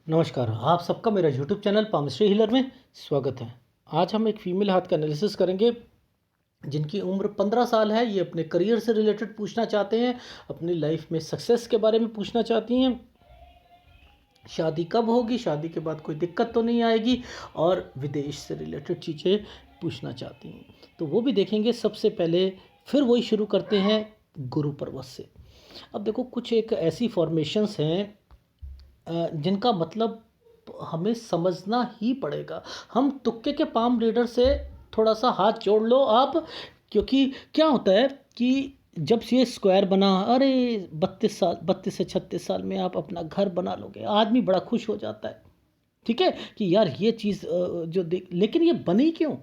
नमस्कार, आप सबका मेरा यूट्यूब चैनल पामश्री हीलर में स्वागत है। आज हम एक फीमेल हाथ का एनालिसिस करेंगे जिनकी उम्र 15 साल है। ये अपने करियर से रिलेटेड पूछना चाहते हैं, अपनी लाइफ में सक्सेस के बारे में पूछना चाहती हैं, शादी कब होगी, शादी के बाद कोई दिक्कत तो नहीं आएगी, और विदेश से रिलेटेड चीज़ें पूछना चाहती हैं। तो वो भी देखेंगे। सबसे पहले फिर वही शुरू करते हैं गुरु पर्वत से। अब देखो, कुछ एक ऐसी फॉर्मेशंस हैं जिनका मतलब हमें समझना ही पड़ेगा। हम तुक्के के पाम रीडर से थोड़ा सा हाथ जोड़ लो आप, क्योंकि क्या होता है कि जब से ये स्क्वायर बना, अरे 32 से 36 साल में आप अपना घर बना लोगे, आदमी बड़ा खुश हो जाता है। ठीक है कि यार ये चीज़ जो देख, लेकिन ये बनी क्यों?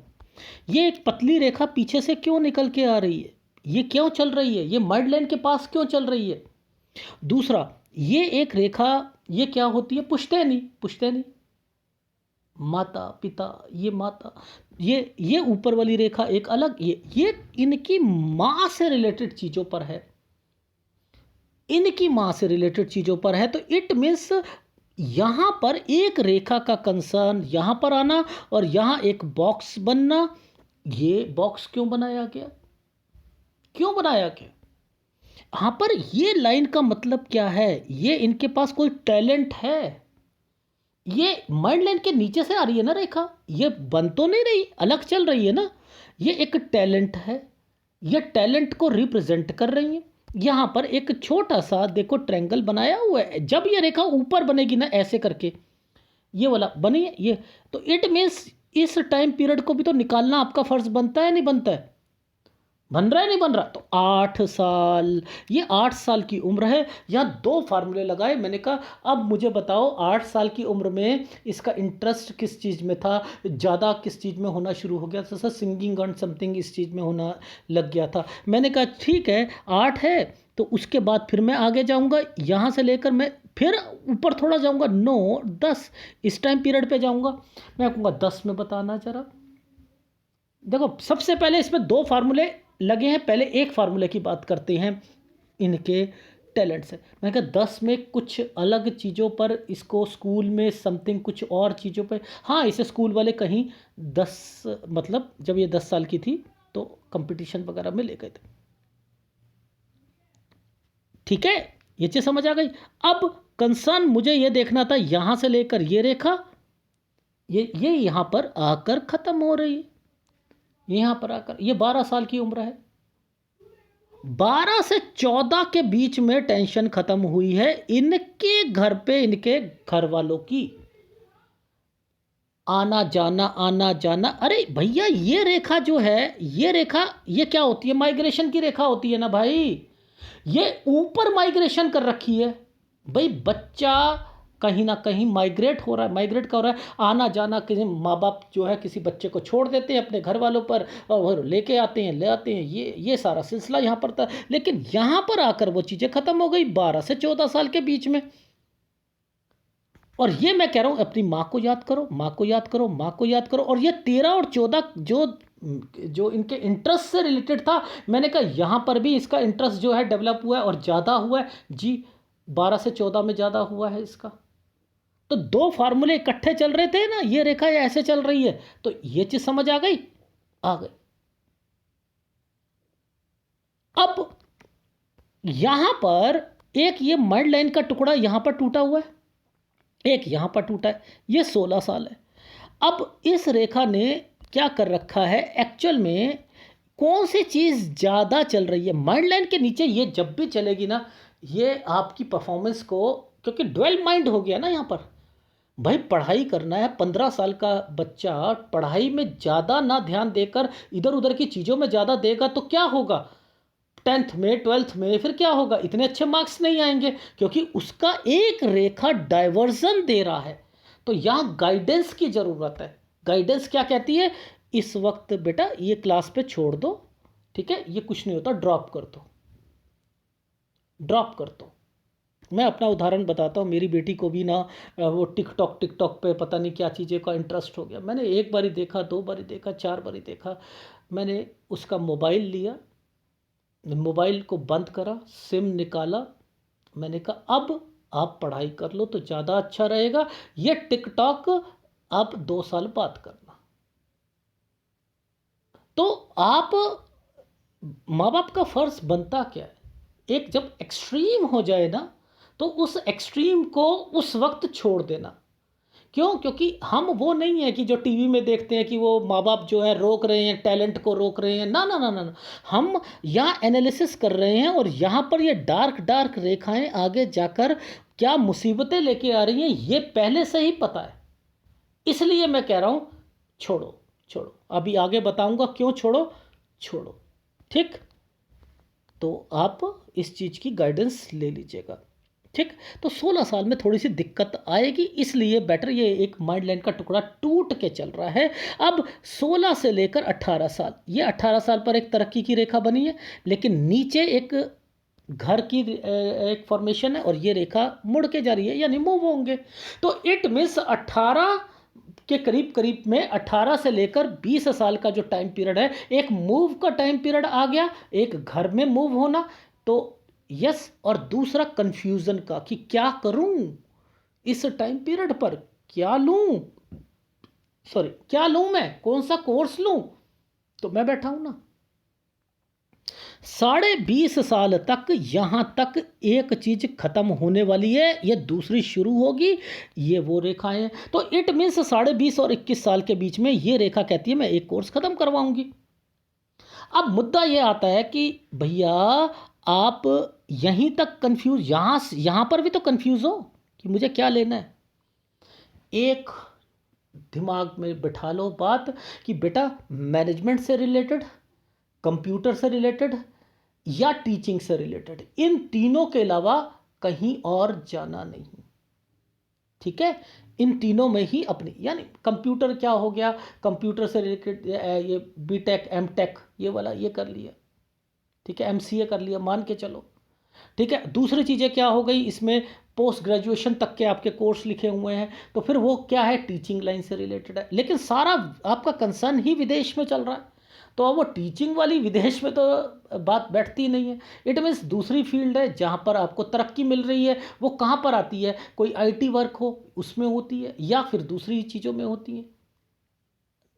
ये एक पतली रेखा पीछे से क्यों निकल के आ रही है? ये क्यों चल रही है? ये मिड लाइन के पास क्यों चल रही है? दूसरा, ये एक रेखा, ये क्या होती है? पुश्तैनी। पुश्तैनी माता पिता, ये माता, ये ऊपर वाली रेखा एक अलग, ये इनकी माँ से रिलेटेड चीज़ों पर है। इनकी माँ से रिलेटेड चीज़ों पर है, तो इट मीन्स यहाँ पर एक रेखा का कंसर्न यहाँ पर आना और यहाँ एक बॉक्स बनना। ये बॉक्स क्यों बनाया गया? क्यों बनाया गया? यहाँ पर ये लाइन का मतलब क्या है? ये इनके पास कोई टैलेंट है? ये माइंड लाइन के नीचे से आ रही है ना रेखा, ये बन तो नहीं रही, अलग चल रही है ना। ये एक टैलेंट है, ये टैलेंट को रिप्रेजेंट कर रही है। यहाँ पर एक छोटा सा देखो ट्रायंगल बनाया हुआ है। जब ये रेखा ऊपर बनेगी ना ऐसे करके, ये वाला बनी है ये, तो इट मीन्स इस टाइम पीरियड को भी तो निकालना आपका फर्ज बनता है, नहीं बनता है? बन रहा है, नहीं बन रहा? तो 8 साल, ये 8 साल की उम्र है। यहाँ दो फार्मूले लगाए, मैंने कहा अब मुझे बताओ 8 साल की उम्र में इसका इंटरेस्ट किस चीज़ में था, ज़्यादा किस चीज़ में होना शुरू हो गया? तो सर सिंगिंग एंड समथिंग इस चीज़ में होना लग गया था। मैंने कहा ठीक है, 8 है तो उसके बाद फिर मैं आगे जाऊँगा, यहाँ से लेकर मैं फिर ऊपर थोड़ा जाऊँगा, 9 10 इस टाइम पीरियड पे जाऊँगा। मैं कहूँगा 10 में बताना जरा। देखो, सबसे पहले इसमें दो फार्मूले लगे हैं। पहले एक फार्मूले की बात करते हैं इनके टैलेंट से। मैं कहा 10 में कुछ अलग चीज़ों पर इसको स्कूल में समथिंग कुछ और चीज़ों पर, हाँ इसे स्कूल वाले कहीं 10 मतलब जब ये 10 साल की थी तो कंपटीशन वगैरह में ले गए थे। ठीक है, ये चीज़ समझ आ गई। अब कंसर्न मुझे ये देखना था, यहाँ से लेकर ये रेखा ये यहाँ पर आकर ख़त्म हो रही है। यहाँ पर आकर ये 12 साल की उम्र है। 12 से 14 के बीच में टेंशन खत्म हुई है इनके घर पे, इनके घर वालों की आना जाना आना जाना। अरे भैया, ये रेखा जो है, ये रेखा ये क्या होती है? माइग्रेशन की रेखा होती है ना भाई। ये ऊपर माइग्रेशन कर रखी है भाई। बच्चा कहीं ना कहीं माइग्रेट हो रहा है, माइग्रेट कर रहा है, आना जाना। किसी माँ बाप जो है किसी बच्चे को छोड़ देते हैं अपने घर वालों पर और वो लेके आते हैं, ले आते हैं, ये सारा सिलसिला यहाँ पर था। लेकिन यहाँ पर आकर वो चीज़ें ख़त्म हो गई 12 से 14 साल के बीच में। और ये मैं कह रहा हूँ, अपनी माँ को याद करो, माँ को याद करो, माँ को याद करो। और ये 13 और 14 जो जो इनके इंटरेस्ट से रिलेटेड था, मैंने कहा यहाँ पर भी इसका इंटरेस्ट जो है डेवलप हुआ है और ज़्यादा हुआ है जी। 12 से 14 में ज़्यादा हुआ है इसका। तो दो फार्मूले इकट्ठे चल रहे थे ना, ये रेखा ये ऐसे चल रही है, तो ये चीज़ समझ आ गई। आ गई। अब यहाँ पर एक ये मड लाइन का टुकड़ा यहाँ पर टूटा हुआ है, एक यहाँ पर टूटा है। ये 16 साल है। अब इस रेखा ने क्या कर रखा है एक्चुअल में? कौन सी चीज़ ज़्यादा चल रही है? माइंड लाइन के नीचे ये जब भी चलेगी ना, ये आपकी परफॉर्मेंस को, क्योंकि ड्वेल माइंड हो गया ना यहाँ पर। भाई पढ़ाई करना है, 15 साल का बच्चा पढ़ाई में ज़्यादा ना ध्यान देकर इधर उधर की चीज़ों में ज़्यादा देगा तो क्या होगा? 10th में 12th में फिर क्या होगा? इतने अच्छे मार्क्स नहीं आएंगे, क्योंकि उसका एक रेखा डाइवर्जन दे रहा है। तो यहाँ गाइडेंस की ज़रूरत है। गाइडेंस क्या कहती है? इस वक्त बेटा ये क्लास पे छोड़ दो, ठीक है, ये कुछ नहीं होता, ड्रॉप कर दो, ड्रॉप कर दो। मैं अपना उदाहरण बताता हूँ। मेरी बेटी को भी ना वो टिकटॉक टिकटॉक पे पता नहीं क्या चीज़ें का इंटरेस्ट हो गया। मैंने एक बारी देखा, दो बारी देखा, चार बारी देखा। मैंने उसका मोबाइल लिया, मोबाइल को बंद करा, सिम निकाला। मैंने कहा अब आप पढ़ाई कर लो तो ज़्यादा अच्छा रहेगा। ये टिकटॉक आप 2 साल बाद करना। तो आप, माँ बाप का फर्ज बनता क्या है, एक जब एक्सट्रीम हो जाए ना तो उस एक्सट्रीम को उस वक्त छोड़ देना। क्यों? क्योंकि हम वो नहीं है कि जो टीवी में देखते हैं कि वो माँ बाप जो है रोक रहे हैं, टैलेंट को रोक रहे हैं। ना ना ना ना ना। हम यहाँ एनालिसिस कर रहे हैं और यहाँ पर ये डार्क डार्क रेखाएं आगे जाकर क्या मुसीबतें लेके आ रही हैं ये पहले से ही पता है। इसलिए मैं कह रहा हूँ छोड़ो, छोड़ो। अभी आगे बताऊंगा क्यों छोड़ो, छोड़ो। ठीक, तो आप इस चीज़ की गाइडेंस ले लीजिएगा। ठीक, तो 16 साल में थोड़ी सी दिक्कत आएगी, इसलिए बेटर, ये एक माइंड लाइन का टुकड़ा टूट के चल रहा है। अब 16 से लेकर 18 साल, ये 18 साल पर एक तरक्की की रेखा बनी है, लेकिन नीचे एक घर की एक फॉर्मेशन है और ये रेखा मुड़ के जा रही है, यानी मूव होंगे। तो इट मीन्स 18 के करीब करीब में 18 से लेकर 20 साल का जो टाइम पीरियड है, एक मूव का टाइम पीरियड आ गया, एक घर में मूव होना। तो यस, और दूसरा कंफ्यूजन का कि क्या करूं इस टाइम पीरियड पर, क्या लूं, सॉरी क्या लूं, मैं कौन सा कोर्स लूं। तो मैं बैठा हूं ना 20.5 साल तक, यहां तक एक चीज खत्म होने वाली है, ये दूसरी शुरू होगी। ये वो रेखाएं हैं। तो इट मीन्स 20.5 और 21 साल के बीच में ये रेखा कहती है मैं एक कोर्स खत्म करवाऊंगी। अब मुद्दा ये आता है कि भैया आप यहीं तक कंफ्यूज, यहां पर भी तो कंफ्यूज हो कि मुझे क्या लेना है। एक दिमाग में बिठा लो बात कि बेटा मैनेजमेंट से रिलेटेड, कंप्यूटर से रिलेटेड या टीचिंग से रिलेटेड, इन तीनों के अलावा कहीं और जाना नहीं। ठीक है, इन तीनों में ही अपनी, यानी कंप्यूटर क्या हो गया, कंप्यूटर से रिलेटेड ये बीटेक एमटेक ये वाला ये कर लिया। ठीक है, एमसीए कर लिया, मान के चलो। ठीक है, दूसरी चीज़ें क्या हो गई इसमें, पोस्ट ग्रेजुएशन तक के आपके कोर्स लिखे हुए हैं, तो फिर वो क्या है, टीचिंग लाइन से रिलेटेड है। लेकिन सारा आपका कंसर्न ही विदेश में चल रहा है, तो अब वो टीचिंग वाली विदेश में तो बात बैठती नहीं है। इट मीन्स दूसरी फील्ड है जहाँ पर आपको तरक्की मिल रही है, वो कहाँ पर आती है, कोई आईटी वर्क हो उसमें होती है, या फिर दूसरी चीज़ों में होती है।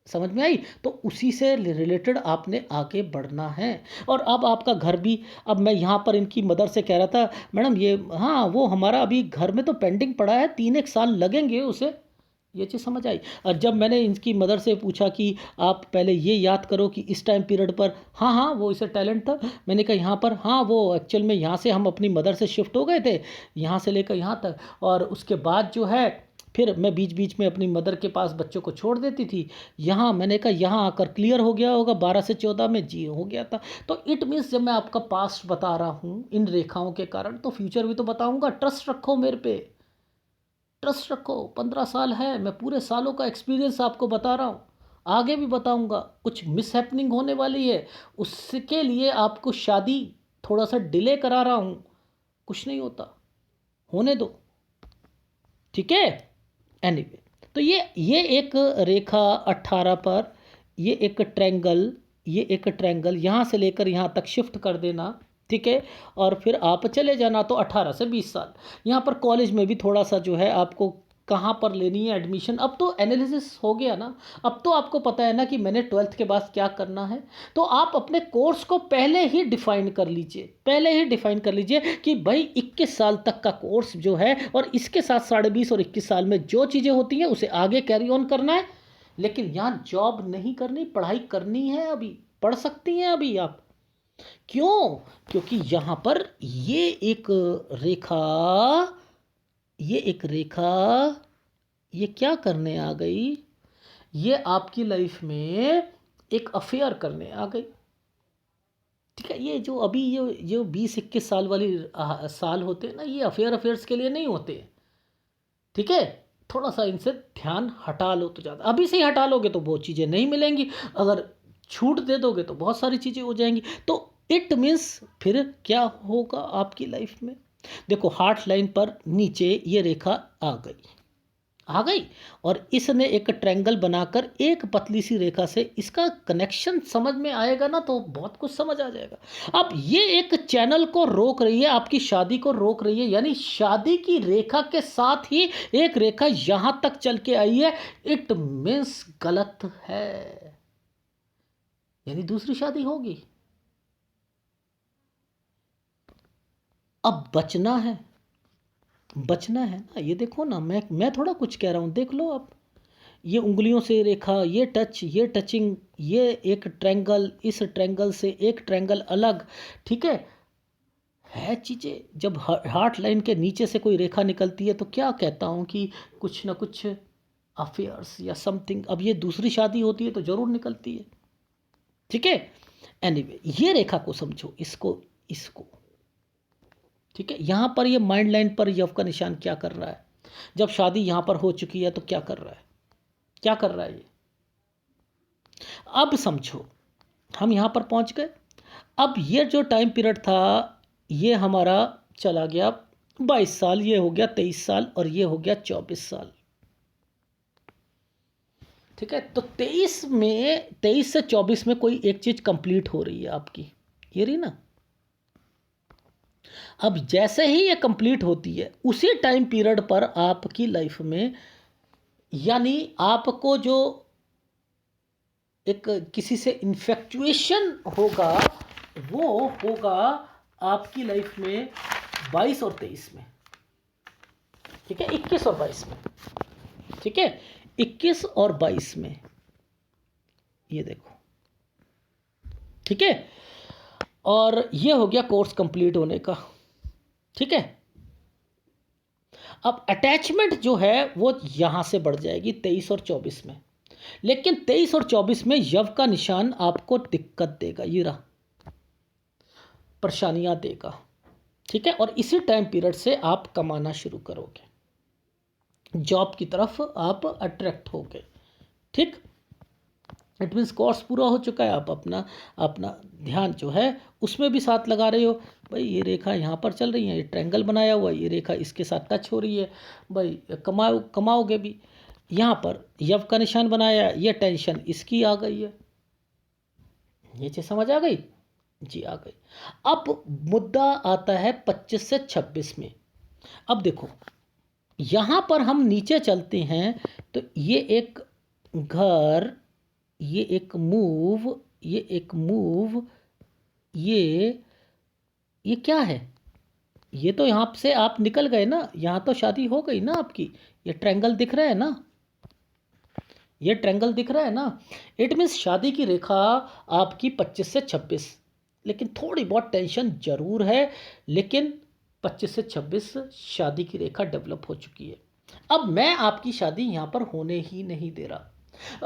समझ में आई? तो उसी से रिलेटेड आपने आगे बढ़ना है। और अब आपका घर भी, अब मैं यहाँ पर इनकी मदर से कह रहा था, मैडम ये, हाँ वो हमारा अभी घर में तो पेंडिंग पड़ा है, 3 एक साल लगेंगे उसे। ये चीज़ समझ आई। और जब मैंने इनकी मदर से पूछा कि आप पहले ये याद करो कि इस टाइम पीरियड पर, हाँ हाँ वो इसे टैलेंट था, मैंने कहा यहाँ पर, हाँ वो एक्चुअल में यहाँ से हम अपनी मदर से शिफ्ट हो गए थे, यहाँ से लेकर यहाँ तक, और उसके बाद जो है फिर मैं बीच बीच में अपनी मदर के पास बच्चों को छोड़ देती थी। यहाँ मैंने कहा यहाँ आकर क्लियर हो गया होगा, 12 से 14 में जी हो गया था। तो इट मीन्स जब मैं आपका पास्ट बता रहा हूँ इन रेखाओं के कारण, तो फ्यूचर भी तो बताऊँगा। ट्रस्ट रखो मेरे पे, ट्रस्ट रखो। 15 साल है, मैं पूरे सालों का एक्सपीरियंस आपको बता रहा हूँ, आगे भी बताऊँगा। कुछ मिस हैपनिंग होने वाली है, उसके लिए आपको शादी थोड़ा सा डिले करा रहा हूँ, कुछ नहीं होता, होने दो। ठीक है, एनीवे, तो ये एक रेखा 18 पर, ये एक ट्रायंगल, ये एक ट्रायंगल यहाँ से लेकर यहाँ तक शिफ्ट कर देना। ठीक है, और फिर आप चले जाना। तो 18 से 20 साल यहाँ पर कॉलेज में भी थोड़ा सा जो है आपको कहाँ पर लेनी है एडमिशन, अब तो एनालिसिस हो गया ना। अब तो आपको पता है ना कि मैंने 12th के बाद क्या करना है। तो आप अपने कोर्स को पहले ही डिफाइन कर लीजिए, पहले ही डिफाइन कर लीजिए कि भाई 21 साल तक का कोर्स जो है, और इसके साथ 20.5 और 21 साल में जो चीज़ें होती हैं उसे आगे कैरी ऑन करना है। लेकिन यहाँ जॉब नहीं करनी, पढ़ाई करनी है। अभी पढ़ सकती हैं अभी आप। क्यों? क्योंकि यहाँ पर रेखा ये एक रेखा ये क्या करने आ गई, ये आपकी लाइफ में एक अफेयर करने आ गई। ठीक है, ये जो अभी ये जो 20-21 साल वाली साल होते हैं ना, ये अफेयर्स के लिए नहीं होते। ठीक है, थोड़ा सा इनसे ध्यान हटा लो तो ज़्यादा, अभी से ही हटा लोगे तो बहुत चीज़ें नहीं मिलेंगी, अगर छूट दे दोगे तो बहुत सारी चीज़ें हो जाएंगी। तो इट मीन्स फिर क्या होगा आपकी लाइफ में। देखो हार्ट लाइन पर नीचे ये रेखा आ गई, आ गई। और इसने एक ट्रायंगल बनाकर एक पतली सी रेखा से इसका कनेक्शन समझ में आएगा ना, तो बहुत कुछ समझ आ जाएगा। अब ये एक चैनल को रोक रही है, आपकी शादी को रोक रही है, यानी शादी की रेखा के साथ ही एक रेखा यहां तक चल के आई है, इट मीन्स गलत है, यानी दूसरी शादी होगी। अब बचना है, बचना है ना। ये देखो ना, मैं थोड़ा कुछ कह रहा हूँ, देख लो आप। ये उंगलियों से रेखा, ये टच, ये टचिंग, ये एक ट्रायंगल, इस ट्रायंगल से एक ट्रायंगल अलग, ठीक है चीज़ें। जब हार्ट लाइन के नीचे से कोई रेखा निकलती है तो क्या कहता हूँ कि कुछ ना कुछ अफेयर्स या समथिंग। अब ये दूसरी शादी होती है तो ज़रूर निकलती है, ठीक है। एनीवे, ये रेखा को समझो, इसको इसको, ठीक है। यहाँ पर ये माइंड लाइन पर यव का निशान क्या कर रहा है, जब शादी यहाँ पर हो चुकी है तो क्या कर रहा है, क्या कर रहा है ये। अब समझो, हम यहाँ पर पहुँच गए। अब ये जो टाइम पीरियड था, ये हमारा चला गया 22 साल, ये हो गया 23 साल, और ये हो गया 24 साल, ठीक है। तो 23 से 24 में कोई एक चीज़ कंप्लीट हो रही है आपकी, ये रही ना। अब जैसे ही ये कंप्लीट होती है, उसी टाइम पीरियड पर आपकी लाइफ में, यानी आपको जो एक किसी से इन्फेक्चुएशन होगा, वो होगा आपकी लाइफ में 22 और 23 में, ठीक है। 21 और 22 में, ठीक है। 21 और 22 में, ये देखो, ठीक है। और ये हो गया कोर्स कंप्लीट होने का, ठीक है। अब अटैचमेंट जो है वो यहां से बढ़ जाएगी 23 और 24 में, लेकिन 23 और 24 में यव का निशान आपको दिक्कत देगा, ये रहा, परेशानियां देगा, ठीक है। और इसी टाइम पीरियड से आप कमाना शुरू करोगे, जॉब की तरफ आप अट्रैक्ट होगे, ठीक। इट मीन्स कोर्स पूरा हो चुका है, आप अपना अपना ध्यान जो है उसमें भी साथ लगा रहे हो। भाई ये रेखा यहाँ पर चल रही है, ये ट्रायंगल बनाया हुआ है, ये रेखा इसके साथ टच हो रही है, भाई कमाओगे भी। यहाँ पर यव का निशान बनाया, ये टेंशन इसकी आ गई है, ये चीज़ समझ आ गई जी, आ गई। अब मुद्दा आता है 25 से 26 में। अब देखो, यहाँ पर हम नीचे चलते हैं तो ये एक घर, ये एक मूव, ये एक मूव, ये क्या है, ये तो यहाँ से आप निकल गए ना, यहाँ तो शादी हो गई ना आपकी। ये ट्रायंगल दिख रहा है ना, ये ट्रायंगल दिख रहा है ना। इट मीन्स शादी की रेखा आपकी 25 से 26, लेकिन थोड़ी बहुत टेंशन जरूर है, लेकिन 25 से 26 शादी की रेखा डेवलप हो चुकी है। अब मैं आपकी शादी यहाँ पर होने ही नहीं दे रहा।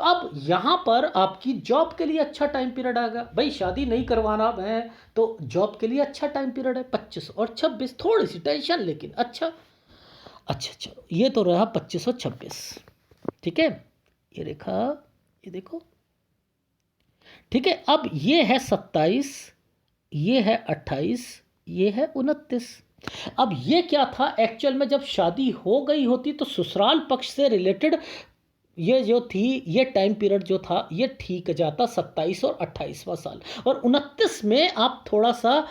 अब यहाँ पर आपकी जॉब के लिए अच्छा टाइम पीरियड आ गया, भाई शादी नहीं करवाना मैं, तो जॉब के लिए अच्छा टाइम पीरियड है 25 और 26, थोड़ी सी टेंशन लेकिन अच्छा। अच्छा चलो, ये तो रहा 25 और 26, ठीक है। ये रेखा, ये देखो, ठीक है। अब ये है 27, ये है 28, ये है 29। अब ये क्या था एक्चुअल में, जब शादी हो गई होती तो ससुराल पक्ष से रिलेटेड ये जो थी, ये टाइम पीरियड जो था ये ठीक जाता 27 और 28वां साल, और 29 में आप थोड़ा सा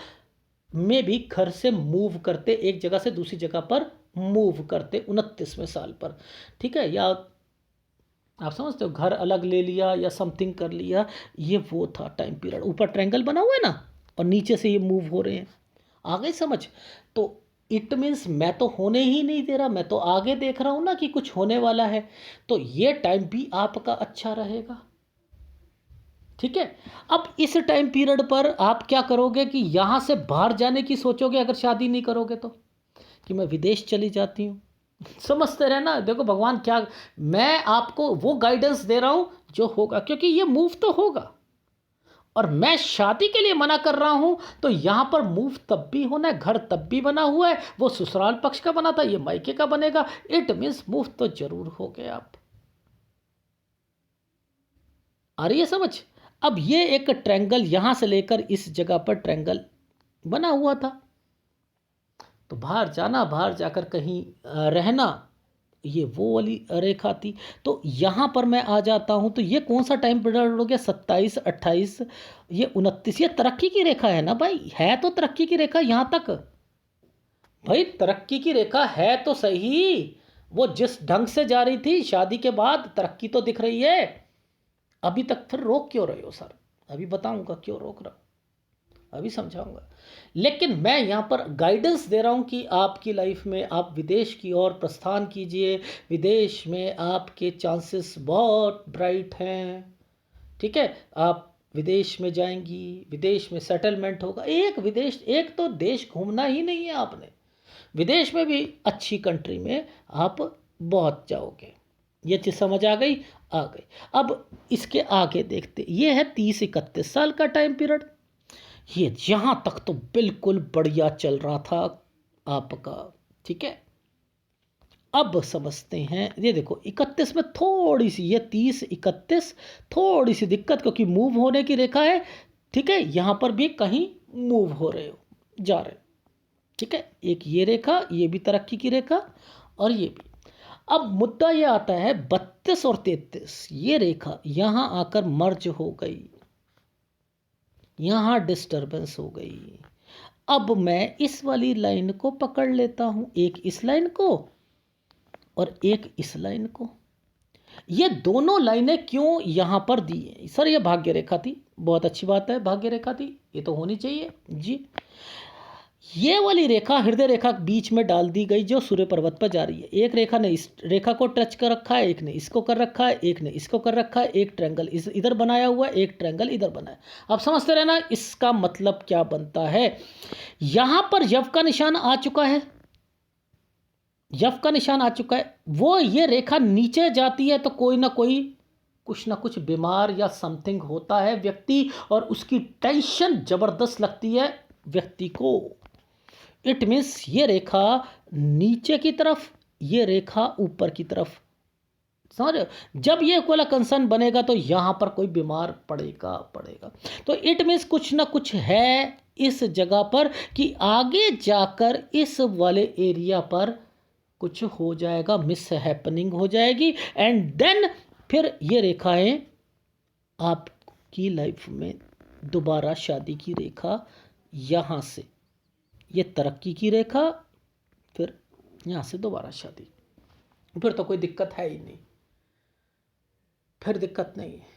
में भी घर से मूव करते, एक जगह से दूसरी जगह पर मूव करते 29वें साल पर, ठीक है। या आप समझते हो, घर अलग ले लिया या समथिंग कर लिया, ये वो था टाइम पीरियड। ऊपर ट्रायंगल बना हुआ है ना, और नीचे से ये मूव हो रहे हैं, आ गई समझ। तो इट मीन्स मैं तो होने ही नहीं दे रहा, मैं तो आगे देख रहा हूं ना कि कुछ होने वाला है, तो ये टाइम भी आपका अच्छा रहेगा, ठीक है। अब इस टाइम पीरियड पर आप क्या करोगे कि यहां से बाहर जाने की सोचोगे, अगर शादी नहीं करोगे तो, कि मैं विदेश चली जाती हूँ। समझते रहना, देखो भगवान क्या, मैं आपको वो गाइडेंस दे रहा हूं जो होगा, क्योंकि ये मूव तो होगा, और मैं शादी के लिए मना कर रहा हूं, तो यहां पर मूव तब भी होना है, घर तब भी बना हुआ है, वो ससुराल पक्ष का बना था, ये मायके का बनेगा, इट मीन्स मूव तो जरूर हो गए आप। आ रही है समझ। अब ये एक ट्रायंगल यहां से लेकर इस जगह पर ट्रायंगल बना हुआ था, तो बाहर जाना, बाहर जाकर कहीं रहना, ये वो वाली रेखा थी। तो यहाँ पर मैं आ जाता हूँ, तो ये कौन सा टाइम पीरियड हो गया? 27, 28, ये 29। ये तरक्की की रेखा है ना भाई, है तो तरक्की की रेखा यहाँ तक। भाई तरक्की की रेखा है तो सही, वो जिस ढंग से जा रही थी शादी के बाद तरक्की तो दिख रही है। अभी तक फिर रोक क्यों रहे हो सर? अभी बताऊंगा क्यों रोक रहा हूं, अभी समझाऊंगा। लेकिन मैं यहाँ पर गाइडेंस दे रहा हूँ कि आपकी लाइफ में आप विदेश की ओर प्रस्थान कीजिए। विदेश में आपके चांसेस बहुत ब्राइट हैं, ठीक है। आप विदेश में जाएंगी, विदेश में सेटलमेंट होगा। एक तो देश घूमना ही नहीं है आपने, विदेश में भी अच्छी कंट्री में आप बहुत जाओगे। ये चीज़ समझ आ गई? आ गई। अब इसके आगे देखते, ये है 30-31 साल का टाइम पीरियड। ये यहाँ तक तो बिल्कुल बढ़िया चल रहा था आपका, ठीक है। अब समझते हैं, ये देखो 31 में थोड़ी सी, ये 30-31 थोड़ी सी दिक्कत, क्योंकि मूव होने की रेखा है, ठीक है। यहाँ पर भी कहीं मूव हो रहे हो, जा रहे हो, ठीक है। एक ये रेखा, ये भी तरक्की की रेखा, और ये भी। अब मुद्दा ये आता है 32 और 33, ये रेखा यहाँ आकर मर्ज हो गई, यहाँ डिस्टरबेंस हो गई। अब मैं इस वाली लाइन को पकड़ लेता हूँ, एक इस लाइन को और एक इस लाइन को। ये दोनों लाइनें क्यों यहाँ पर दी हैं? सर ये भाग्य रेखा थी, बहुत अच्छी बात है, भाग्य रेखा थी, ये तो होनी चाहिए जी। ये वाली रेखा हृदय रेखा बीच में डाल दी गई, जो सूर्य पर्वत पर जा रही है। एक रेखा ने इस रेखा को टच कर रखा है, एक ने इसको कर रखा है, एक ने इसको कर रखा है, एक ट्रायंगल इधर बनाया हुआ है, एक ट्रायंगल इधर बनाया। आप समझते रहना इसका मतलब क्या बनता है। यहां पर यव का निशान आ चुका है, यव का निशान आ चुका है। वो ये रेखा नीचे जाती है तो कोई ना कोई कुछ ना कुछ बीमार या समथिंग होता है व्यक्ति, और उसकी टेंशन जबरदस्त लगती है व्यक्ति को। इट मीन्स ये रेखा नीचे की तरफ, ये रेखा ऊपर की तरफ, समझ रहे हो। जब ये वाला कंसर्न बनेगा तो यहां पर कोई बीमार पड़ेगा। तो इट मीन्स कुछ ना कुछ है इस जगह पर कि आगे जाकर इस वाले एरिया पर कुछ हो जाएगा, मिस हैपनिंग हो जाएगी। एंड देन फिर ये रेखाएं आपकी लाइफ में दोबारा शादी की रेखा, यहां से ये तरक्की की रेखा, फिर यहाँ से दोबारा शादी, फिर तो कोई दिक्कत है ही नहीं, फिर दिक्कत नहीं है।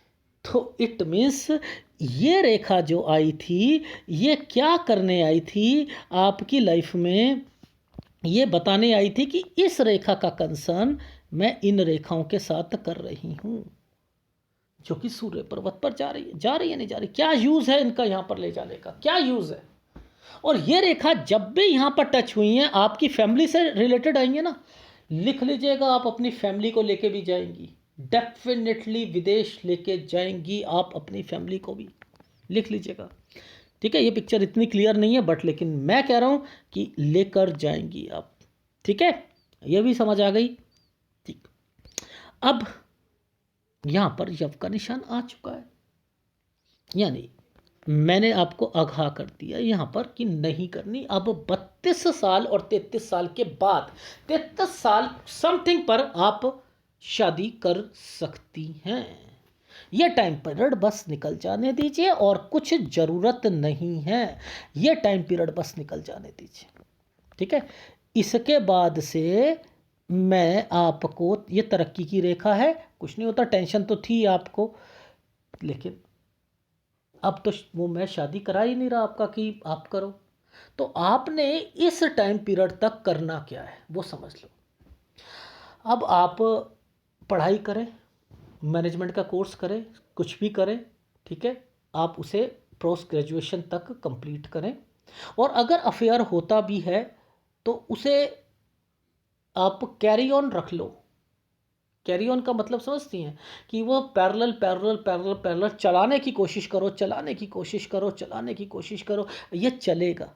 तो इट मीन्स ये रेखा जो आई थी, ये क्या करने आई थी आपकी लाइफ में? ये बताने आई थी कि इस रेखा का कंसर्न मैं इन रेखाओं के साथ कर रही हूँ, जो कि सूर्य पर्वत पर जा रही है नहीं जा रही, क्या यूज़ है इनका यहाँ पर ले जाने का, क्या यूज़ है? और ये रेखा जब भी यहाँ पर टच हुई हैं, आपकी फैमिली से रिलेटेड आएंगे ना, लिख लीजिएगा, आप अपनी फैमिली को लेके भी जाएंगी, डेफिनेटली विदेश लेके जाएंगी आप अपनी फैमिली को भी, लिख लीजिएगा, ठीक है। ये पिक्चर इतनी क्लियर नहीं है बट लेकिन मैं कह रहा हूँ कि लेकर जाएंगी आप, ठीक है। ये भी समझ आ गई, ठीक। अब यहाँ पर यव का निशान आ चुका है, यानी मैंने आपको आगाह कर दिया यहाँ पर कि नहीं करनी। अब 32 साल और 33 साल के बाद, 33 साल समथिंग पर आप शादी कर सकती हैं। ये टाइम पीरियड बस निकल जाने दीजिए, और कुछ ज़रूरत नहीं है, ये टाइम पीरियड बस निकल जाने दीजिए, ठीक है। इसके बाद से मैं आपको, ये तरक्की की रेखा है, कुछ नहीं होता, टेंशन तो थी आपको, लेकिन अब तो वो मैं शादी करा ही नहीं रहा आपका कि आप करो। तो आपने इस टाइम पीरियड तक करना क्या है वो समझ लो। अब आप पढ़ाई करें, मैनेजमेंट का कोर्स करें, कुछ भी करें, ठीक है। आप उसे पोस्ट ग्रेजुएशन तक कंप्लीट करें, और अगर अफेयर होता भी है तो उसे आप कैरी ऑन रख लो। कैरी ऑन का मतलब समझती हैं कि वो पैरेलल पैरेलल पैरेलल पैरेलल चलाने की कोशिश करो, चलाने की कोशिश करो, चलाने की कोशिश करो, ये चलेगा।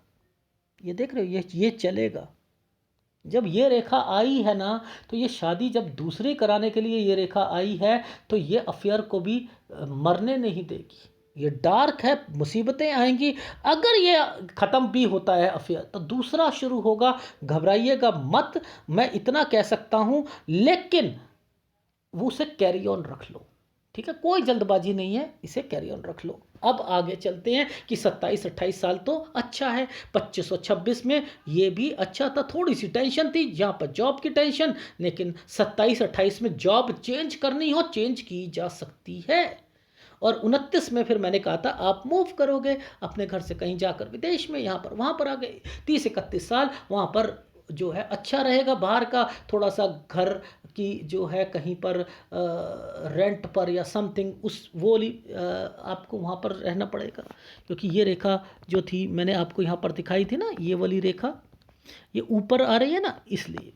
ये देख रहे हो, ये चलेगा। जब ये रेखा आई है ना, तो ये शादी जब दूसरी कराने के लिए ये रेखा आई है, तो ये अफेयर को भी मरने नहीं देगी, ये डार्क है, मुसीबतें आएंगी। अगर ये ख़त्म भी होता है अफेयर तो दूसरा शुरू होगा, घबराइएगा मत, मैं इतना कह सकता हूँ। लेकिन वो उसे कैरी ऑन रख लो, ठीक है, कोई जल्दबाजी नहीं है, इसे कैरी ऑन रख लो। अब आगे चलते हैं कि 27-28 साल तो अच्छा है, 25-26 में ये भी अच्छा था, थोड़ी सी टेंशन थी यहाँ पर जॉब की टेंशन, लेकिन 27-28 में जॉब चेंज करनी हो चेंज की जा सकती है। और 29 में फिर मैंने कहा था आप मूव करोगे अपने घर से कहीं जाकर विदेश में, यहाँ पर वहाँ पर आ गए। 30-31 साल वहाँ पर जो है अच्छा रहेगा, बाहर का थोड़ा सा घर की जो है कहीं पर रेंट पर या समथिंग उस वो आपको वहाँ पर रहना पड़ेगा, क्योंकि ये रेखा जो थी मैंने आपको यहाँ पर दिखाई थी ना, ये वाली रेखा ये ऊपर आ रही है ना, इसलिए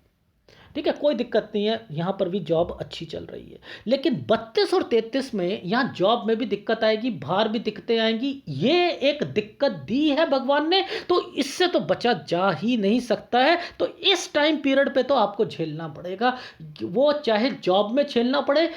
ठीक है, कोई दिक्कत नहीं है, यहाँ पर भी जॉब अच्छी चल रही है। लेकिन 32 और 33 में यहाँ जॉब में भी दिक्कत आएगी, बाहर भी दिक्कतें आएंगी, ये एक दिक्कत दी है भगवान ने, तो इससे तो बचा जा ही नहीं सकता है। तो इस टाइम पीरियड पे तो आपको झेलना पड़ेगा, वो चाहे जॉब में झेलना पड़े,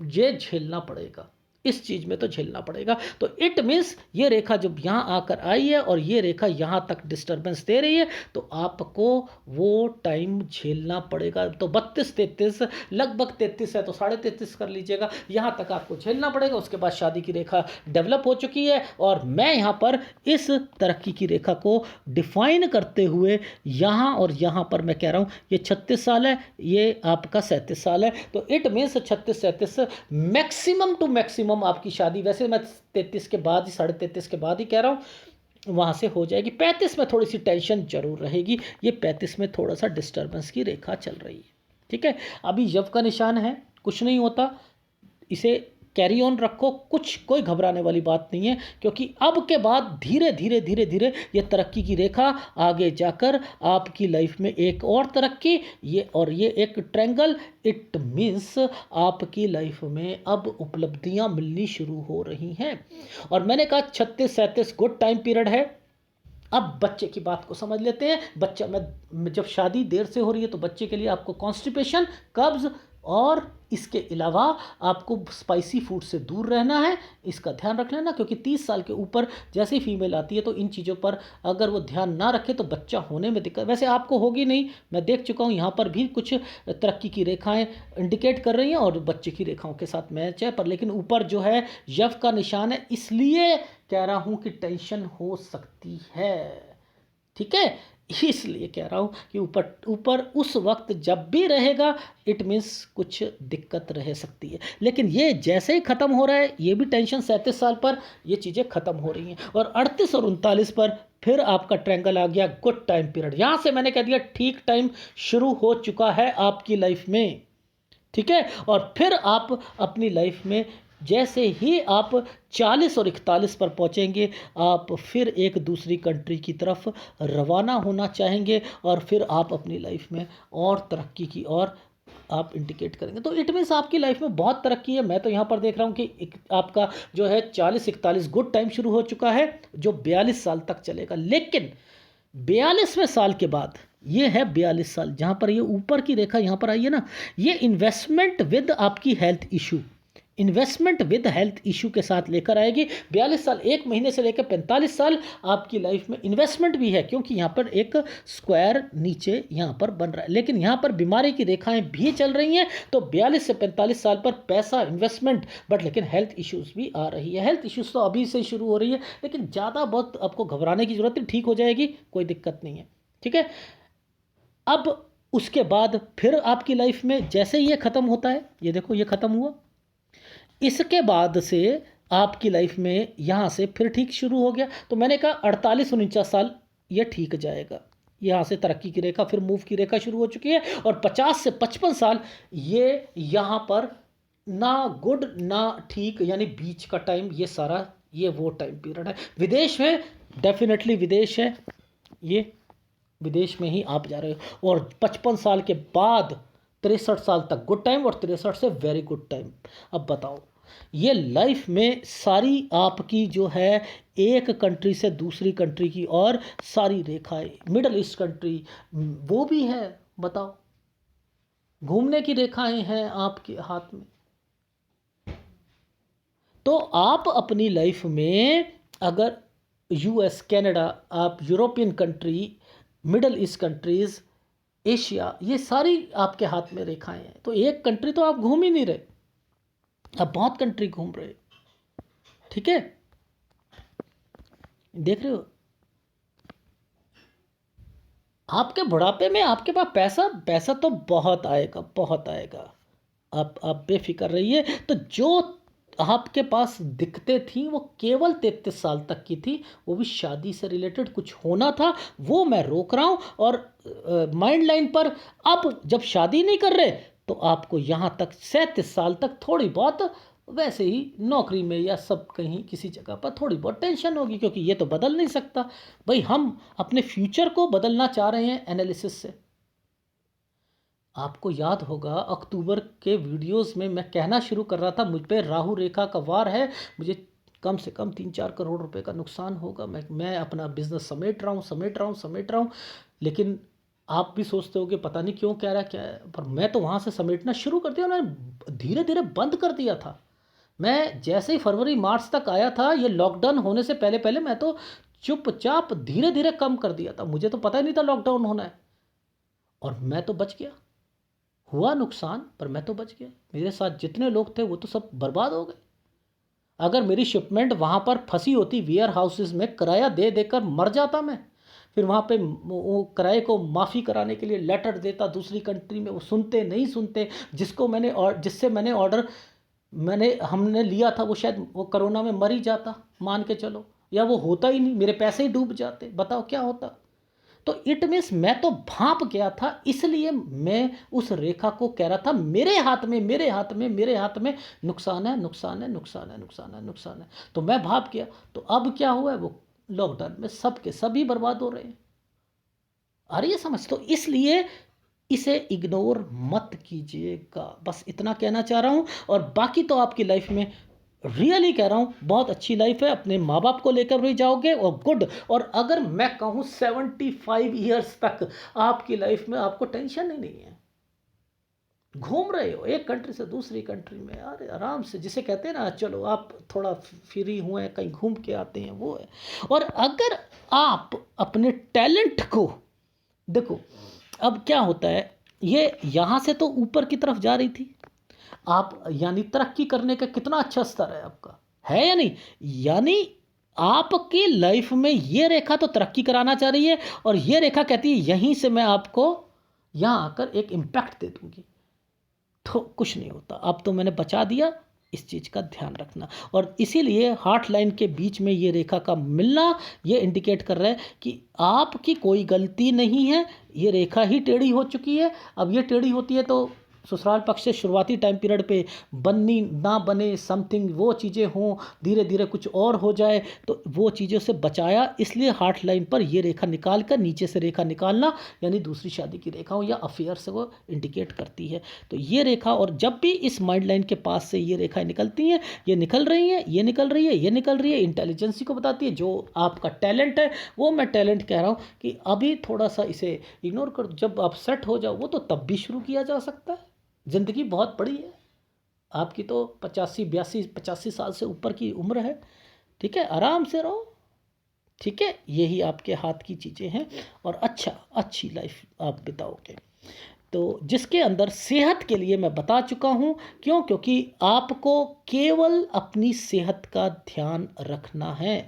ये झेलना पड़ेगा, इस चीज़ में तो झेलना पड़ेगा। तो इट मीन्स ये रेखा जब यहाँ आकर आई है और ये रेखा यहाँ तक डिस्टर्बेंस दे रही है, तो आपको वो टाइम झेलना पड़ेगा। तो 32-33 लगभग 33 है तो 33.5 कर लीजिएगा, यहाँ तक आपको झेलना पड़ेगा। उसके बाद शादी की रेखा डेवलप हो चुकी है, और मैं यहाँ पर इस तरक्की की रेखा को डिफाइन करते हुए यहाँ और यहाँ पर मैं कह रहा हूँ ये 36 साल है, ये आपका 37 साल है, तो it means 36-37 maximum to maximum आपकी शादी, वैसे मैं 33 के बाद ही 33.5 के बाद ही कह रहा हूँ, वहाँ से हो जाएगी। 35 में थोड़ी सी टेंशन जरूर रहेगी, ये 35 में थोड़ा सा डिस्टर्बेंस की रेखा चल रही है, ठीक है। अभी यव का निशान है, कुछ नहीं होता, इसे कैरी ऑन रखो, कोई घबराने वाली बात नहीं है, क्योंकि अब के बाद धीरे धीरे धीरे धीरे ये तरक्की की रेखा आगे जाकर आपकी लाइफ में एक और तरक्की, ये एक ट्रायंगल, इट मीन्स आपकी लाइफ में अब उपलब्धियां मिलनी शुरू हो रही हैं। और मैंने कहा 36-37 गुड टाइम पीरियड है। अब बच्चे की बात को समझ लेते हैं। बच्चा में जब शादी देर से हो रही है तो बच्चे के लिए आपको कॉन्स्टिपेशन, कब्ज, और इसके अलावा आपको स्पाइसी फूड से दूर रहना है, इसका ध्यान रख लेना, क्योंकि 30 साल के ऊपर जैसे ही फीमेल आती है तो इन चीज़ों पर अगर वो ध्यान ना रखे तो बच्चा होने में दिक्कत, वैसे आपको होगी नहीं, मैं देख चुका हूँ, यहाँ पर भी कुछ तरक्की की रेखाएं इंडिकेट कर रही हैं और बच्चे की रेखाओं के साथ मैच है, पर लेकिन ऊपर जो है यव का निशान है, इसलिए कह रहा हूँ कि टेंशन हो सकती है, ठीक है, इसलिए कह रहा हूँ कि ऊपर ऊपर उस वक्त जब भी रहेगा इट मीन्स कुछ दिक्कत रह सकती है। लेकिन ये जैसे ही ख़त्म हो रहा है, ये भी टेंशन 37 साल पर ये चीज़ें ख़त्म हो रही हैं, और 38 और 39 पर फिर आपका ट्रायंगल आ गया, गुड टाइम पीरियड, यहाँ से मैंने कह दिया ठीक टाइम शुरू हो चुका है आपकी लाइफ में, ठीक है। और फिर आप अपनी लाइफ में जैसे ही आप 40 और 41 पर पहुंचेंगे, आप फिर एक दूसरी कंट्री की तरफ रवाना होना चाहेंगे, और फिर आप अपनी लाइफ में और तरक्की की और आप इंडिकेट करेंगे। तो इट मीन्स आपकी लाइफ में बहुत तरक्की है। मैं तो यहाँ पर देख रहा हूँ कि आपका जो है 40-41 गुड टाइम शुरू हो चुका है, जो 42 साल तक चलेगा। लेकिन 42वें साल के बाद ये है 42 साल, जहाँ पर ये ऊपर की रेखा यहाँ पर आई है ना, ये इन्वेस्टमेंट विद आपकी health issue, investment with health issue के साथ लेकर आएगी। 42 साल, एक महीने से लेकर 45 साल आपकी लाइफ में इन्वेस्टमेंट भी है, क्योंकि यहाँ पर एक स्क्वायर नीचे यहाँ पर बन रहा है, लेकिन यहाँ पर बीमारी की रेखाएं भी चल रही हैं। तो 42 से 45 साल पर पैसा, इन्वेस्टमेंट, बट लेकिन हेल्थ इश्यूज़ भी आ रही है। हेल्थ इश्यूज़ तो अभी से शुरू हो रही है, लेकिन ज़्यादा बहुत आपको घबराने की ज़रूरत नहीं, ठीक हो जाएगी, कोई दिक्कत नहीं है, ठीक है। अब उसके बाद फिर आपकी लाइफ में जैसे ही ये ख़त्म होता है, ये देखो ये ख़त्म हुआ, इसके बाद से आपकी लाइफ में यहाँ से फिर ठीक शुरू हो गया। तो मैंने कहा 48-49 साल ये ठीक जाएगा, यहाँ से तरक्की की रेखा, फिर मूव की रेखा शुरू हो चुकी है, और 50 से 55 साल ये यहाँ पर ना गुड ना ठीक, यानी बीच का टाइम, ये सारा ये वो टाइम पीरियड है। विदेश है, डेफिनेटली विदेश है, ये विदेश में ही आप जा रहे हो। और 55 साल के बाद 63 साल तक गुड टाइम, और 63 से वेरी गुड टाइम। अब बताओ, ये लाइफ में सारी आपकी जो है एक कंट्री से दूसरी कंट्री की और सारी रेखाएं, मिडल ईस्ट कंट्री वो भी है, बताओ, घूमने की रेखाएं हैं आपके हाथ में, तो आप अपनी लाइफ में अगर यूएस, कनाडा, आप European country, middle east countries, Asia, ये सारी आपके हाथ में रेखाएं हैं। तो एक कंट्री तो आप घूम ही नहीं रहे, आप बहुत कंट्री घूम रहे, ठीक है, देख रहे हो। आपके बुढ़ापे में आपके पास पैसा पैसा तो बहुत आएगा, बहुत आएगा, आप बेफिक्र रहिए। तो जो आपके पास दिक्कतें थी वो केवल 33 साल तक की थी, वो भी शादी से रिलेटेड कुछ होना था, वो मैं रोक रहा हूँ। और माइंड लाइन पर अब जब शादी नहीं कर रहे तो आपको यहाँ तक 37 साल तक थोड़ी बहुत वैसे ही नौकरी में या सब कहीं किसी जगह पर थोड़ी बहुत टेंशन होगी, क्योंकि ये तो बदल नहीं सकता भाई। हम अपने फ्यूचर को बदलना चाह रहे हैं एनालिसिस से। आपको याद होगा अक्टूबर के वीडियोस में मैं कहना शुरू कर रहा था मुझ पे राहु रेखा का वार है, मुझे कम से कम 3-4 करोड़ रुपए का नुकसान होगा, मैं अपना बिजनेस समेट रहा हूँ। लेकिन आप भी सोचते हो कि पता नहीं क्यों कह रहा क्या है, पर मैं तो वहाँ से समेटना शुरू कर दिया, मैंने धीरे धीरे बंद कर दिया था। मैं जैसे ही फरवरी मार्च तक आया था, ये लॉकडाउन होने से पहले पहले मैं तो चुपचाप धीरे धीरे कम कर दिया था, मुझे तो पता ही नहीं था लॉकडाउन होना है, और मैं तो बच गया। हुआ नुकसान पर मैं तो बच गया, मेरे साथ जितने लोग थे वो तो सब बर्बाद हो गए। अगर मेरी शिपमेंट वहाँ पर फंसी होती वेयर हाउसेस में, किराया दे देकर मर जाता मैं। फिर वहाँ पे वो किराए को माफ़ी कराने के लिए लेटर देता दूसरी कंट्री में, वो सुनते नहीं सुनते। जिससे मैंने ऑर्डर हमने लिया था वो शायद वो कोरोना में मर ही जाता, मान के चलो, या वो होता ही नहीं, मेरे पैसे ही डूब जाते, बताओ क्या होता। तो इट मीन्स मैं तो भाप गया था, इसलिए मैं उस रेखा को कह रहा था मेरे हाथ में, मेरे हाथ में, मेरे हाथ में नुकसान है, नुकसान है, नुकसान है, नुकसान है, नुकसान है। तो मैं भाप गया। तो अब क्या हुआ है, वो लॉकडाउन में सबके सभी बर्बाद हो रहे हैं। आ रही है समझ? तो इसलिए इसे इग्नोर मत कीजिएगा, बस इतना कहना चाह रहा हूँ। और बाकी तो आपकी लाइफ में रियली कह रहा हूँ बहुत अच्छी लाइफ है, अपने माँ बाप को लेकर भी जाओगे और गुड। और अगर मैं कहूँ 75 ईयर्स तक आपकी लाइफ में आपको टेंशन ही नहीं है, घूम रहे हो एक कंट्री से दूसरी कंट्री में, अरे आराम से, जिसे कहते हैं ना चलो आप थोड़ा फ्री हुए कहीं घूम के आते हैं, वो है। और अगर आप अपने टैलेंट को देखो, अब क्या होता है, ये यहाँ से तो ऊपर की तरफ जा रही थी, आप यानी तरक्की करने का कितना अच्छा स्तर है आपका, है या नहीं? यानी आपकी लाइफ में ये रेखा तो तरक्की कराना चाह रही है, और ये रेखा कहती है यहीं से मैं आपको यहाँ आकर एक इम्पैक्ट दे दूंगी। तो कुछ नहीं होता, अब तो मैंने बचा दिया, इस चीज़ का ध्यान रखना। और इसीलिए हार्ट लाइन के बीच में ये रेखा का मिलना ये इंडिकेट कर रहा है कि आपकी कोई गलती नहीं है, ये रेखा ही टेढ़ी हो चुकी है। अब ये टेढ़ी होती है तो ससुराल पक्ष से शुरुआती टाइम पीरियड पे बननी ना बने समथिंग, वो चीज़ें हों, धीरे धीरे कुछ और हो जाए, तो वो चीज़ों से बचाया। इसलिए हार्ट लाइन पर ये रेखा निकाल कर नीचे से रेखा निकालना, यानी दूसरी शादी की रेखा हो या अफेयर से वो इंडिकेट करती है। तो ये रेखा, और जब भी इस माइंड लाइन के पास से ये रेखाएं निकलती हैं, ये निकल रही हैं, ये निकल रही है, ये निकल रही है, इंटेलिजेंसी को बताती है, जो आपका टैलेंट है वो मैं टैलेंट कह रहा हूँ कि अभी थोड़ा सा इसे इग्नोर कर, जब आप सेट हो जाओ वो तो तब भी शुरू किया जा सकता है। ज़िंदगी बहुत बड़ी है आपकी, तो 85 साल से ऊपर की उम्र है, ठीक है, आराम से रहो, ठीक है, यही आपके हाथ की चीज़ें हैं, और अच्छी लाइफ आप बिताओगे। तो जिसके अंदर सेहत के लिए मैं बता चुका हूँ, क्यों? क्योंकि आपको केवल अपनी सेहत का ध्यान रखना है।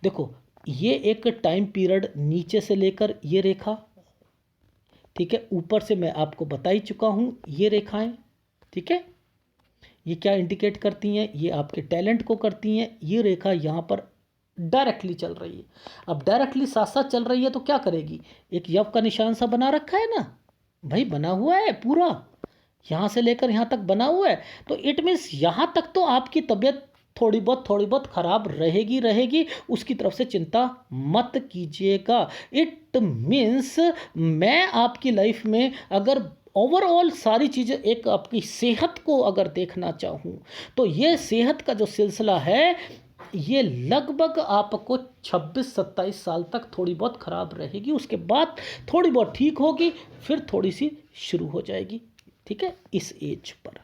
देखो, ये एक टाइम पीरियड नीचे से लेकर ये रेखा, ठीक है, ऊपर से मैं आपको बता ही चुका हूँ ये रेखाएं, ठीक है, ये क्या इंडिकेट करती हैं, ये आपके टैलेंट को करती हैं। ये रेखा यहाँ पर डायरेक्टली चल रही है। अब डायरेक्टली साथ साथ चल रही है तो क्या करेगी, एक यव का निशान सा बना रखा है ना भाई, बना हुआ है पूरा, यहाँ से लेकर यहाँ तक बना हुआ है। तो इट मीन्स यहाँ तक तो आपकी तबीयत थोड़ी बहुत ख़राब रहेगी, उसकी तरफ से चिंता मत कीजिएगा। इट मीन्स मैं आपकी लाइफ में अगर ओवरऑल सारी चीज़ें, एक आपकी सेहत को अगर देखना चाहूँ, तो ये सेहत का जो सिलसिला है ये लगभग आपको 26-27 साल तक थोड़ी बहुत ख़राब रहेगी, उसके बाद थोड़ी बहुत ठीक होगी, फिर थोड़ी सी शुरू हो जाएगी, ठीक है, इस एज पर।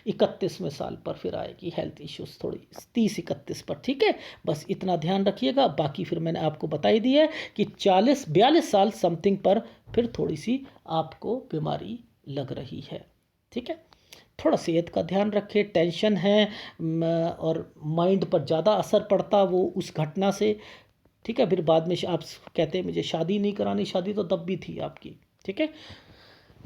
31वें साल पर फिर आएगी हेल्थ इश्यूज थोड़ी, 30-31 पर, ठीक है। बस इतना ध्यान रखिएगा। बाकी फिर मैंने आपको बता ही दिया है कि 40-42 साल समथिंग पर फिर थोड़ी सी आपको बीमारी लग रही है, ठीक है। थोड़ा सेहत का ध्यान रखें, टेंशन है और माइंड पर ज़्यादा असर पड़ता वो उस घटना से, ठीक है। फिर बाद में आप कहते हैं मुझे शादी नहीं करानी, शादी तो तब भी थी आपकी, ठीक है।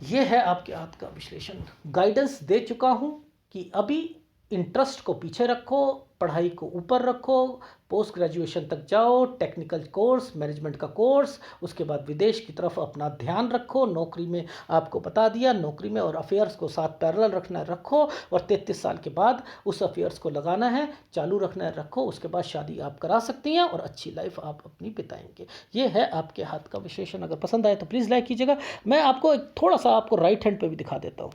ये है आपके हाथ का विश्लेषण। गाइडेंस दे चुका हूँ कि अभी इंटरेस्ट को पीछे रखो, पढ़ाई को ऊपर रखो, पोस्ट ग्रेजुएशन तक जाओ, टेक्निकल कोर्स, मैनेजमेंट का कोर्स, उसके बाद विदेश की तरफ अपना ध्यान रखो। नौकरी में आपको बता दिया, नौकरी में और अफेयर्स को साथ पैरेलल रखना है रखो, और 33 साल के बाद उस अफेयर्स को लगाना है, चालू रखना है रखो। उसके बाद शादी आप करा सकती हैं और अच्छी लाइफ आप अपनी बिताएंगे। ये है आपके हाथ का विश्लेषण। अगर पसंद आए तो प्लीज़ लाइक कीजिएगा। मैं आपको थोड़ा सा आपको राइट हैंड पे भी दिखा देता हूँ।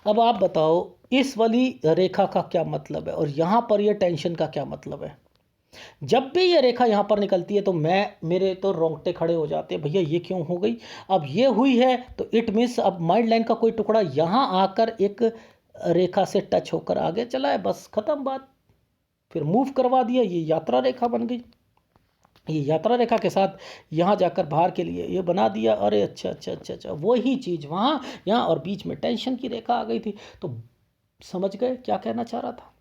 अब आप बताओ इस वाली रेखा का क्या मतलब है और यहाँ पर ये टेंशन का क्या मतलब है। जब भी ये रेखा यहाँ पर निकलती है तो मेरे तो रोंगटे खड़े हो जाते हैं, भैया ये क्यों हो गई। अब ये हुई है तो इट मीन्स अब माइंड लाइन का कोई टुकड़ा यहाँ आकर एक रेखा से टच होकर आगे चला है, बस ख़त्म बात। फिर मूव करवा दिया, ये यात्रा रेखा बन गई। ये यात्रा रेखा के साथ यहाँ जाकर बाहर के लिए ये बना दिया। अरे अच्छा अच्छा अच्छा अच्छा, वही चीज़ वहाँ यहाँ और बीच में टेंशन की रेखा आ गई थी। तो समझ गए क्या कहना चाह रहा था,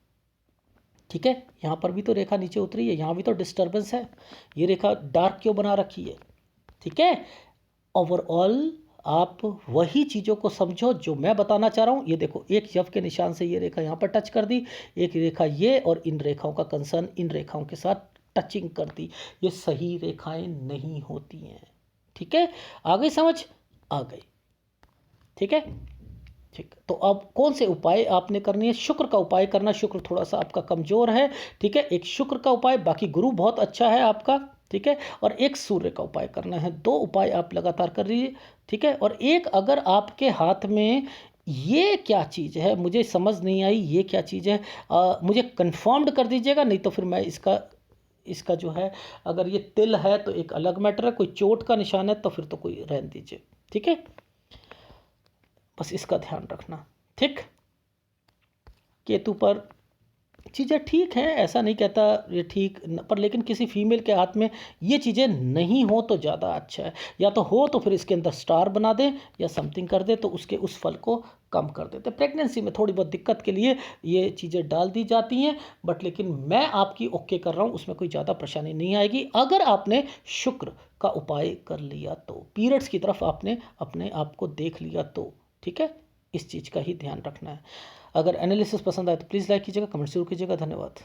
ठीक है। यहाँ पर भी तो रेखा नीचे उतरी है, यहाँ भी तो डिस्टर्बेंस है। ये रेखा डार्क क्यों बना रखी है, ठीक है। ओवरऑल आप वही चीज़ों को समझो जो मैं बताना चाह रहा हूँ। ये देखो एक यव के निशान से ये रेखा यहाँ पर टच कर दी, एक रेखा ये, और इन रेखाओं का कंसर्न इन रेखाओं के साथ टचिंग कर दी। ये सही रेखाएं नहीं होती हैं, ठीक है। आ गई समझ, आ गई, ठीक है। ठीक, तो अब कौन से उपाय आपने करनी है। शुक्र का उपाय करना, शुक्र थोड़ा सा आपका कमज़ोर है, ठीक है। एक शुक्र का उपाय, बाकी गुरु बहुत अच्छा है आपका, ठीक है। और एक सूर्य का उपाय करना है। 2 उपाय आप लगातार कर रही है, ठीक है। और एक अगर आपके हाथ में ये क्या चीज़ है, मुझे समझ नहीं आई ये क्या चीज़ है, मुझे कंफर्म्ड कर दीजिएगा, नहीं तो फिर मैं इसका इसका जो है, अगर ये तिल है तो एक अलग मैटर है, कोई चोट का निशान है तो फिर तो कोई रहने दीजिए, ठीक है। बस इसका ध्यान रखना, ठीक। केतु पर चीज़ें ठीक हैं, ऐसा नहीं कहता ये ठीक पर, लेकिन किसी फीमेल के हाथ में ये चीज़ें नहीं हो तो ज़्यादा अच्छा है। या तो हो तो फिर इसके अंदर स्टार बना दें या समथिंग कर दे तो उसके उस फल को कम कर देते। प्रेगनेंसी में थोड़ी बहुत दिक्कत के लिए ये चीज़ें डाल दी जाती हैं, बट लेकिन मैं आपकी ओके कर रहा हूँ, उसमें कोई ज़्यादा परेशानी नहीं आएगी अगर आपने शुक्र का उपाय कर लिया तो, पीरियड्स की तरफ आपने अपने आप को देख लिया तो, ठीक है। इस चीज़ का ही ध्यान रखना है। अगर एनालिसिस पसंद आए तो प्लीज़ लाइक कीजिएगा, कमेंट जरूर कीजिएगा। धन्यवाद।